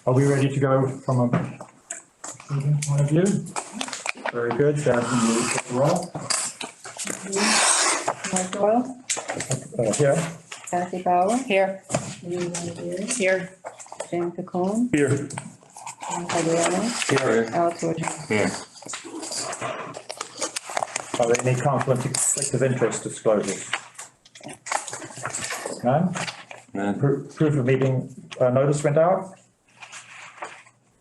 Are we ready to go from a point of view? Very good. Jasmine, you take the roll. Mark Doyle, Here. Kathy Bauer, Here. Lee Lantieri, Here. Jan Picone, Here. John Fabiano, Here. Alex Wood. Here. Are there any conflict of interest disclosures? None? None. Proof of meeting notice went out?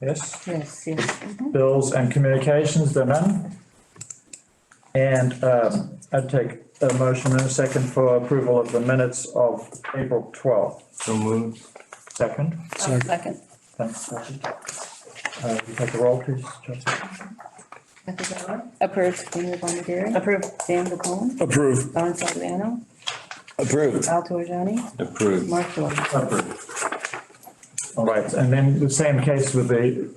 Yes. Yes, yes. Bills and communications, there are none. And I'd take a motion and a second for approval of the minutes of April 12th. So moved. Second. Second. Thanks, Kathy. You take the roll, please, Chelsea. Kathy Bauer, Approved. Lee Lantieri, Approved. Jan Picone, Approved. John Fabiano, Approved. Alex Wood. Approved. Mark Doyle. All right, and then the same case with the,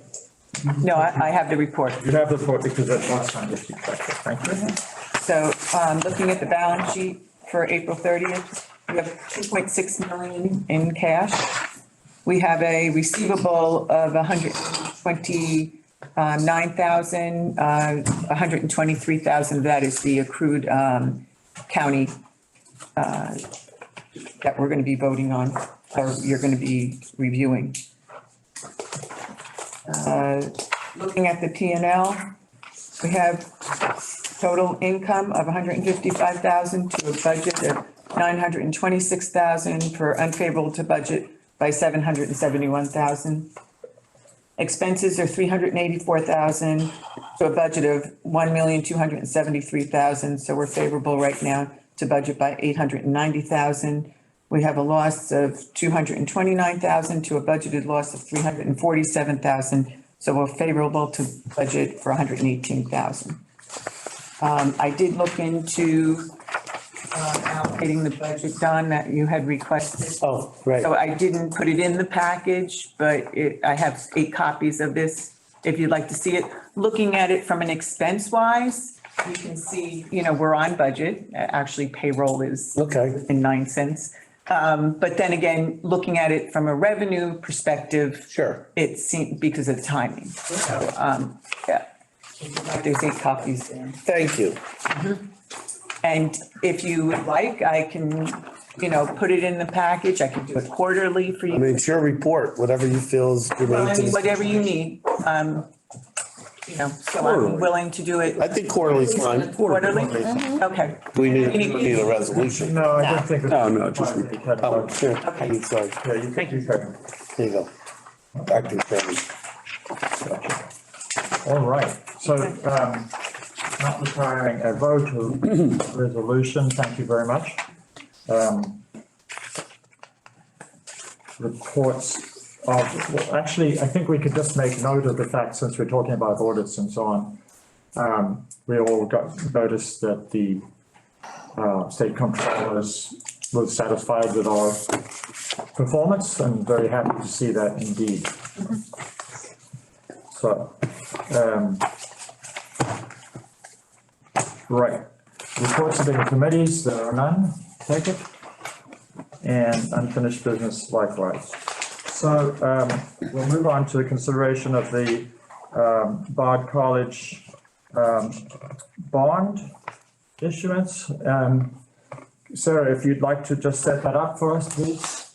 No, I have the report. you have the report because that's last time, just keep track of it. Thank you. So, looking at the balance sheet for April 30th, we have 2.6 million in cash. We have a receivable of 129,000, 123,000 of that is the accrued county that we're going to be voting on, or you're going to be reviewing. Looking at the P&L, we have total income of 155,000 to a budget of 926,000 for unfavorable to budget by 771,000. Expenses are 384,000 to a budget of 1,273,000. So we're favorable right now to budget by 890,000. We have a loss of 229,000 to a budgeted loss of 347,000. So we're favorable to budget for 118,000. I did look into allocating the budget, Don, that you had requested. Oh, right. So I didn't put it in the package, but I have 8 copies of this, if you'd like to see it. Looking at it from an expense wise, you can see, we're on budget. Actually, payroll is Okay. in 9 cents. But then again, looking at it from a revenue perspective. Sure. It seemed, because of the timing. So, yeah. There's 8 copies there. Thank you. And if you would like, I can, put it in the package. I can do it quarterly for I you. mean, it's your report, whatever you feel is I mean, related to. whatever you need. So I'm willing to do it I think quarterly's fine. quarterly. Okay. We need a resolution. No, I don't think. No, no, just. Oh, sure. Okay. Sorry. Yeah, you can keep going. There you go. Acting chairman. All right, so not requiring a vote or resolution, thank you very much. Reports of, well, actually, I think we could just make note of the fact, since we're talking about audits and so on. We all got noticed that the state comptroller was satisfied with our performance, and very happy to see that indeed. So, right, reports of the committees, there are none, take it. And unfinished business likewise. So we'll move on to the consideration of the Bard College bond issuance. Sarah, if you'd like to just set that up for us, please.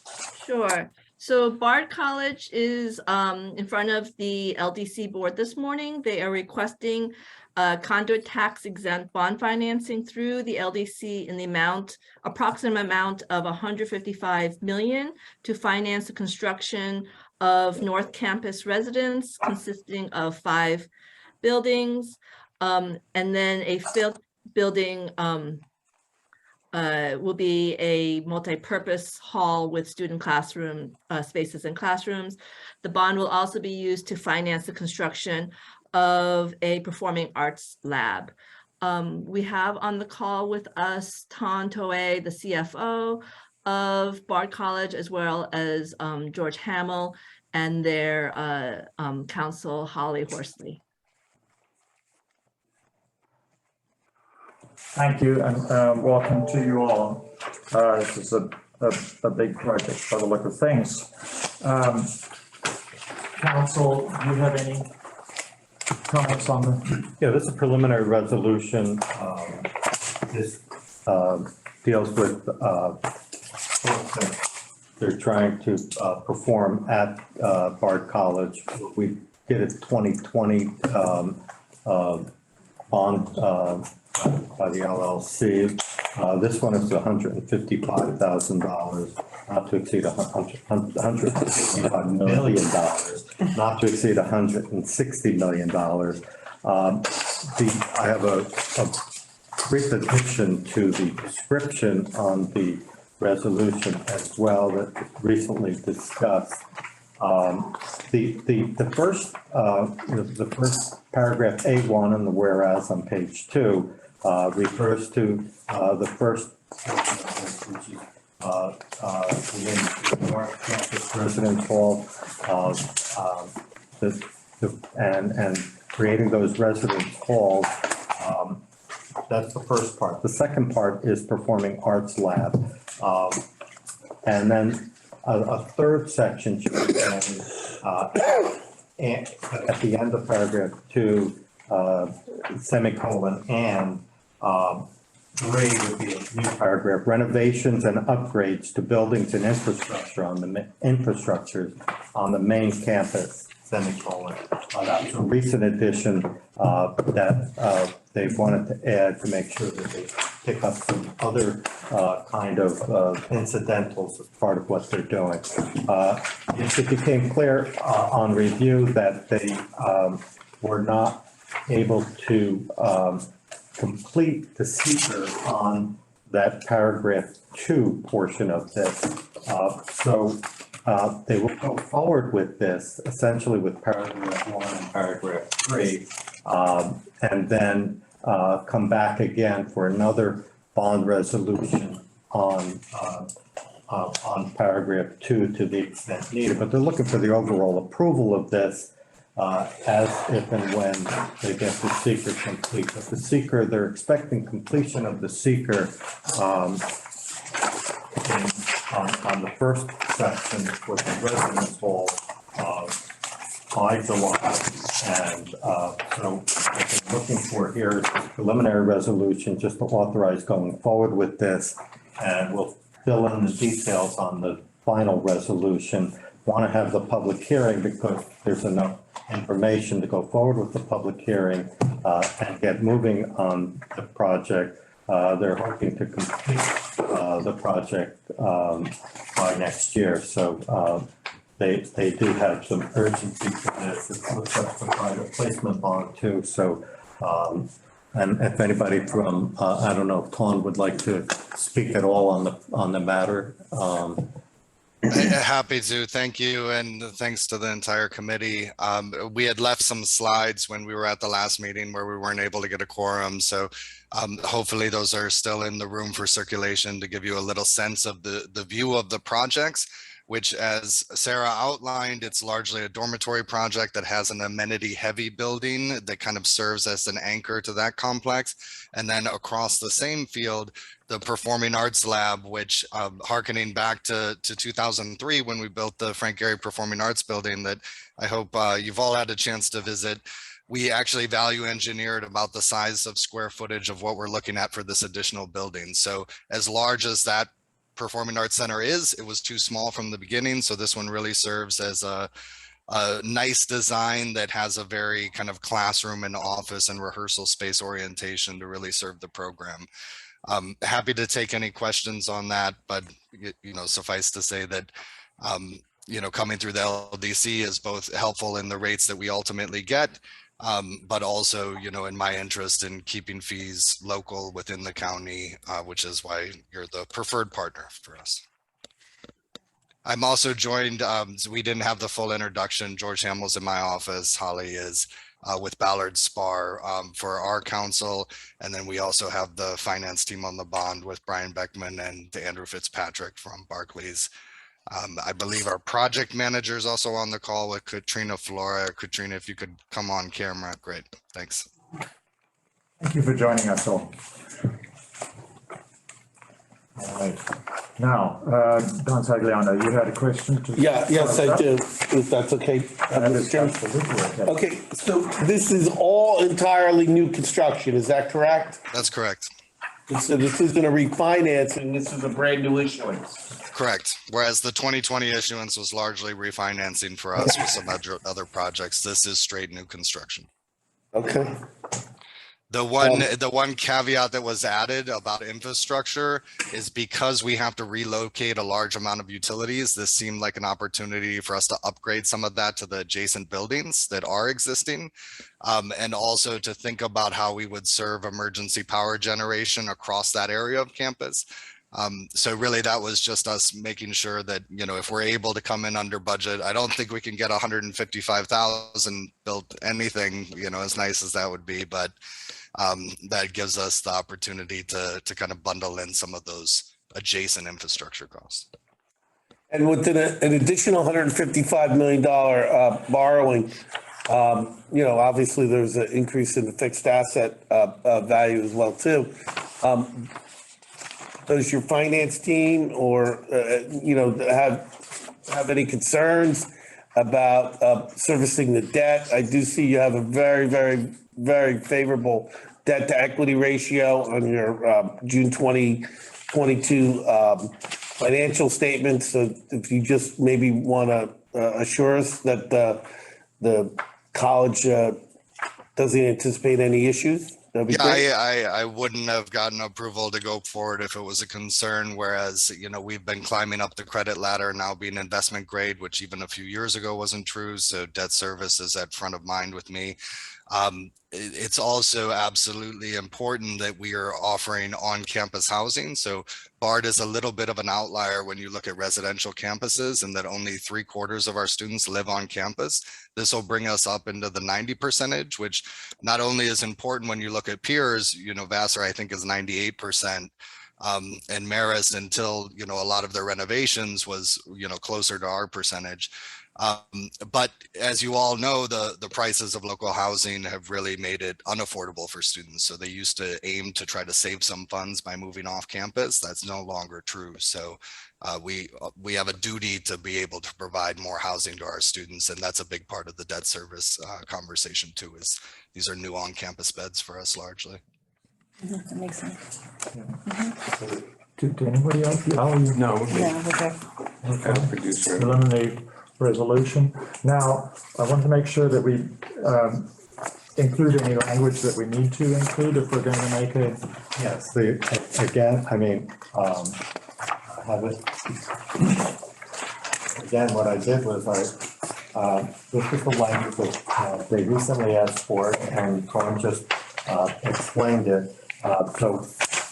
Sure. So Bard College is in front of the LDC board this morning. They are requesting conduit tax exempt bond financing through the LDC in the approximate amount of 155 million to finance the construction of North Campus residence consisting of 5 buildings, and then a 5th building will be a multi-purpose hall with student classroom spaces and classrooms. The bond will also be used to finance the construction of a performing arts lab. We have on the call with us Tan Toei, the CFO of Bard College, as well as George Hamill and their counsel, Holly Horsley. Thank you, and welcome to you all. This is a big project by the look of things. Council, do you have any comments on the? Yeah, this is a preliminary resolution. This deals with work that they're trying to perform at Bard College. We did a 2020 bond by the LLC. This one is $155,000, not to exceed $155 million, not to exceed $160 million. I have a brief addition to the description on the resolution as well that recently discussed. The first paragraph A1 in the whereas on page 2 refers to the first which is within the North Campus Residence Hall and creating those residence halls. That's the first part. The second part is performing arts lab. And then a third section should be at the end of paragraph 2, semicolon, and 3 would be a new paragraph, renovations and upgrades to buildings and infrastructure on the main campus, semicolon. That's a recent addition that they've wanted to add to make sure that they pick up some other kind of incidentals as part of what they're doing. It became clear on review that they were not able to complete the seeker on that paragraph 2 portion of this. So they will go forward with this, essentially with paragraph 1 and paragraph 3, and then come back again for another bond resolution on paragraph 2 to the extent needed. But they're looking for the overall approval of this as if and when they get the seeker complete. But the seeker, they're expecting completion of the seeker on the first section with the residence hall by July. And so what they're looking for here is a preliminary resolution just to authorize going forward with this. And we'll fill in the details on the final resolution. Want to have the public hearing because there's enough information to go forward with the public hearing and get moving on the project. They're hoping to complete the project by next year. So they do have some urgency for this. It looks like the private placement bond too. So and if anybody from I don't know if Ton would like to speak at all on the matter. Happy to, thank you, and thanks to the entire committee. We had left some slides when we were at the last meeting where we weren't able to get a quorum, so hopefully those are still in the room for circulation to give you a little sense of the view of the projects, which, as Sarah outlined, it's largely a dormitory project that has an amenity-heavy building that kind of serves as an anchor to that complex. And then across the same field, the Performing Arts Lab, which hearkening back to 2003 when we built the Frank Gehry Performing Arts Building that I hope you've all had a chance to visit. We actually value engineered about the size of square footage of what we're looking at for this additional building. So as large as that Performing Arts Center is, it was too small from the beginning. So this one really serves as a nice design that has a very kind of classroom and office and rehearsal space orientation to really serve the program. Happy to take any questions on that, but you know, suffice to say that you know, coming through the LDC is both helpful in the rates that we ultimately get, but also, you know, in my interest in keeping fees local within the county, which is why you're the preferred partner for us. I'm also joined, so we didn't have the full introduction. George Hamill's in my office, Holly is with Ballard Spar for our council. And then we also have the finance team on the bond with Brian Beckman and Andrew Fitzpatrick from Barclays. I believe our project manager is also on the call with Katrina Flora. Katrina, if you could come on camera, great, thanks. Thank you for joining us all. All right. Now, Don Sagliano, you had a question to? Yes, I do, if that's okay. That is absolutely okay. Okay, so this is all entirely new construction, is that correct? That's correct. So this isn't a refinancing, this is a brand new issuance. Correct. Whereas the 2020 issuance was largely refinancing for us with some other projects. This is straight new construction. Okay. The one caveat that was added about infrastructure is because we have to relocate a large amount of utilities, this seemed like an opportunity for us to upgrade some of that to the adjacent buildings that are existing. And also to think about how we would serve emergency power generation across that area of campus. So really that was just us making sure that, you know, if we're able to come in under budget, I don't think we can get 155,000 built anything, you know, as nice as that would be, but that gives us the opportunity to kind of bundle in some of those adjacent infrastructure costs. And with an additional $155 million borrowing, you know, obviously there's an increase in the fixed asset value as well too. Does your finance team or, you know, have any concerns about servicing the debt? I do see you have a very, very, very favorable debt to equity ratio on your June 2022 financial statements. So if you just maybe want to assure us that the college doesn't anticipate any issues. That'd be great. I wouldn't have gotten approval to go forward if it was a concern, whereas, you know, we've been climbing up the credit ladder, now being investment grade, which even a few years ago wasn't true. So debt service is at front of mind with me. It's also absolutely important that we are offering on-campus housing. So BART is a little bit of an outlier when you look at residential campuses, and that only 3/4 of our students live on campus. This will bring us up into the 90%, which not only is important when you look at peers, you know, Vassar, I think is 98%. And Marist, until, you know, a lot of their renovations was, you know, closer to our percentage. But as you all know, the prices of local housing have really made it unaffordable for students. So they used to aim to try to save some funds by moving off campus. That's no longer true. So we have a duty to be able to provide more housing to our students. And that's a big part of the debt service conversation too, is these are new on-campus beds for us largely. That makes sense. Do anybody else? No. No, okay. Preliminary resolution. Now, I want to make sure that we include any language that we need to include if we're going to make a. Yes, again, I mean, I have it. Again, what I did was this is the language that they recently asked for, and Cohen just explained it. So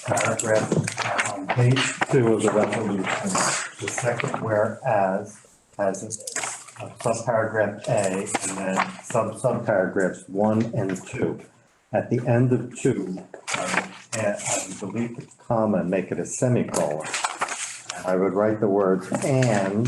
paragraph on page 2 of the resolution, the second whereas has a subparagraph A and then subparagraphs 1 and 2. At the end of 2, I would delete the comma and make it a semicolon. I would write the words and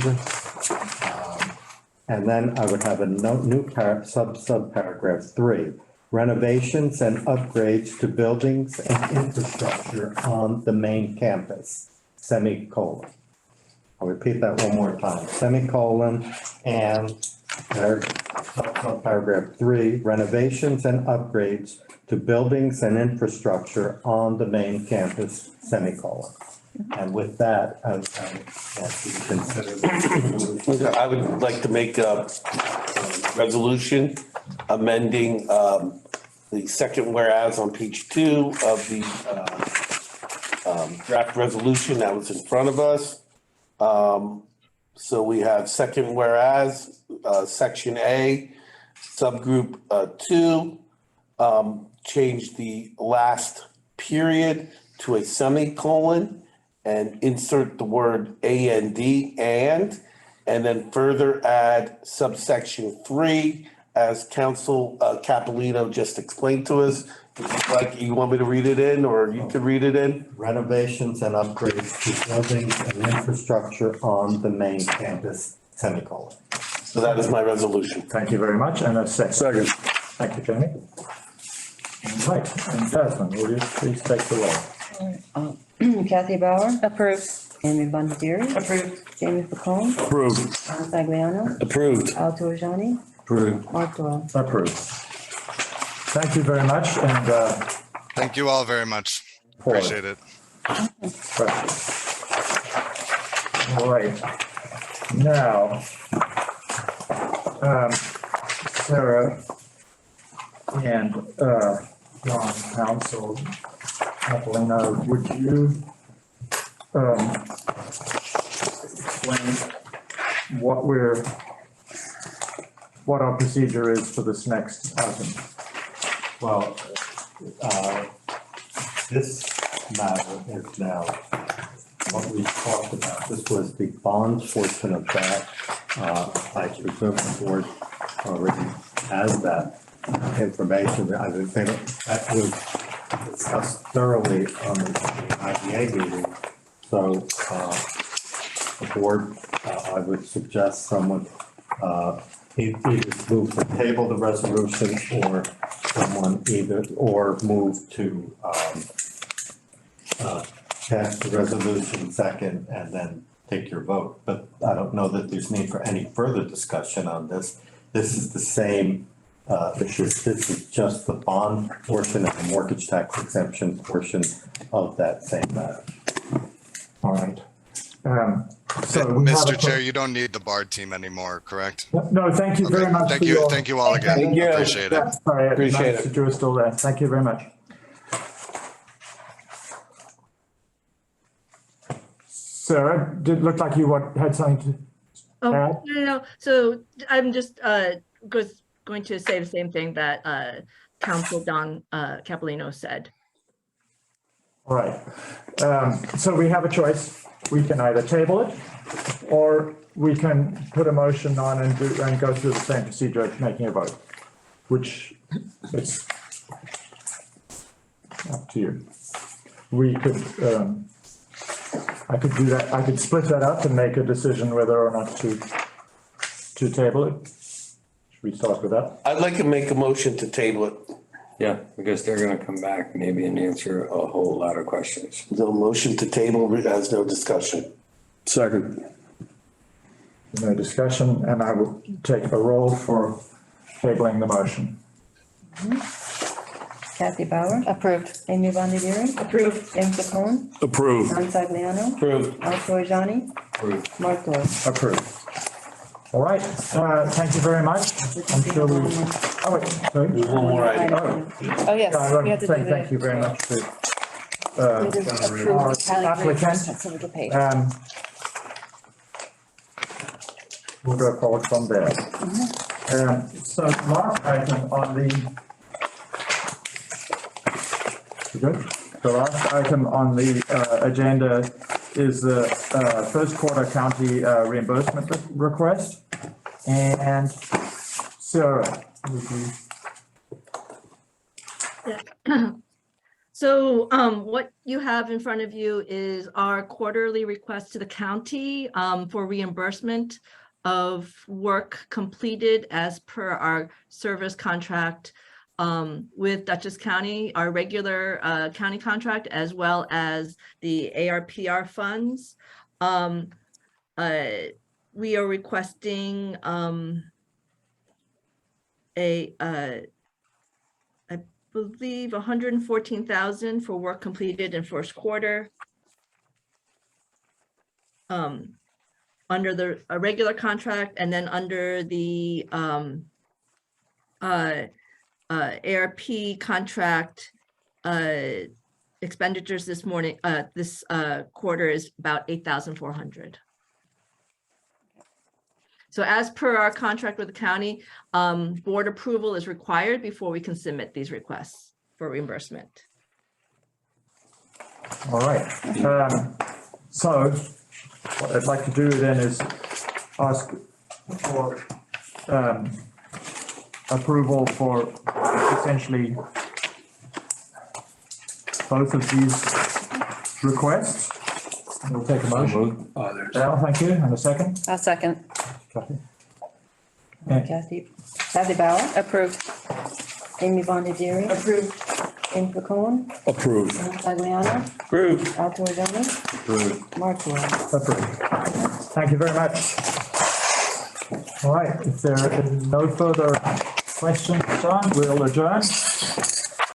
then I would have a new subparagraph 3. Renovations and upgrades to buildings and infrastructure on the main campus, semicolon. I'll repeat that one more time, semicolon, and paragraph 3, renovations and upgrades to buildings and infrastructure on the main campus, semicolon. And with that, I ask you to consider. I would like to make a resolution amending the second whereas on page 2 of the draft resolution that was in front of us. So we have second whereas, section A, subgroup 2, change the last period to a semicolon and insert the word and then further add subsection 3 as Council Capolino just explained to us. Like, you want me to read it in, or you could read it in? Renovations and upgrades to buildings and infrastructure on the main campus, semicolon. So that is my resolution. Thank you very much. And a second. Thank you, Jamie. Right, and Jasmine, will you please take the roll? Kathy Bauer? Approve. Amy Bondieri. Approved. James McComb. Approved. John Sagliano. Approved. Al Torriani. Approved. Mark Doyle. Approved. Thank you very much, and, Thank you all very much. Appreciate it. all right. Now, Sarah and, John Council, Catalina, would you, explain what our procedure is for this next item? Well, this matter is now what we talked about. This was the bond portion of that. I presume the board already has that information. I think that was discussed thoroughly on the IDA meeting. So the board, I would suggest someone either move to table the resolution or someone or move to pass the resolution second and then take your vote. But I don't know that there's need for any further discussion on this. This is the same, this is just the bond portion and the mortgage tax exemption portion of that same matter. All right. So we have Mr. a- Chair, you don't need the BARD team anymore, correct? No, thank you very Okay, much. thank for you, your- thank you all again. Thank you. Appreciate it. Sorry, Appreciate nice it. that you were still there. Thank you very much. Sarah, did look like you had something to Oh, add? no. So I'm just going to say the same thing that Council Don Capolino said. All right. So we have a choice. We can either table it or we can put a motion on and go through the same procedure of making a vote, which is up to you. We could, I could do that. I could split that up and make a decision whether or not to table it. Should we start with that? I'd like to make a motion to table it. Yeah, because they're gonna come back maybe and answer a whole lot of questions. No motion to table has no discussion. Second. No discussion, and I will take a roll for tabling the motion. Kathy Bauer. Approved. Amy Bondieri. Approved. James McComb. Approved. John Sagliano. Approved. Al Torriani. Approved. Mark Doyle. Approved. All right, thank you very much. I'm sure we, oh, wait, sorry. There's one more item. Oh, yes. I want we to have to say do thank you very much to We just approve the tally applicant. reimbursement so we get paid. We'll go forward from there. So last item on the, you good? The last item on the agenda is the first quarter county reimbursement request. And Sarah, would you? So what you have in front of you is our quarterly request to the county for reimbursement of work completed as per our service contract with Dutchess County, our regular county contract, as well as the ARPR funds. We are requesting I believe 114,000 for work completed in first quarter. Under the regular contract, and then under the ARP contract expenditures this quarter is about 8,400. So as per our contract with the county, board approval is required before we can submit these requests for reimbursement. All right. So what I'd like to do then is ask for approval for essentially both of these requests. We'll take a motion. Al, thank you. And a second? I'll second. Kathy? And Kathy Bauer. Approved. Amy Bondieri. Approved. Jane Picone, Approved. Tagliano, Approved. Al Torzoni, Mark Ward. Approved. Thank you very much. All right, if there are no further questions, John, we'll adjourn.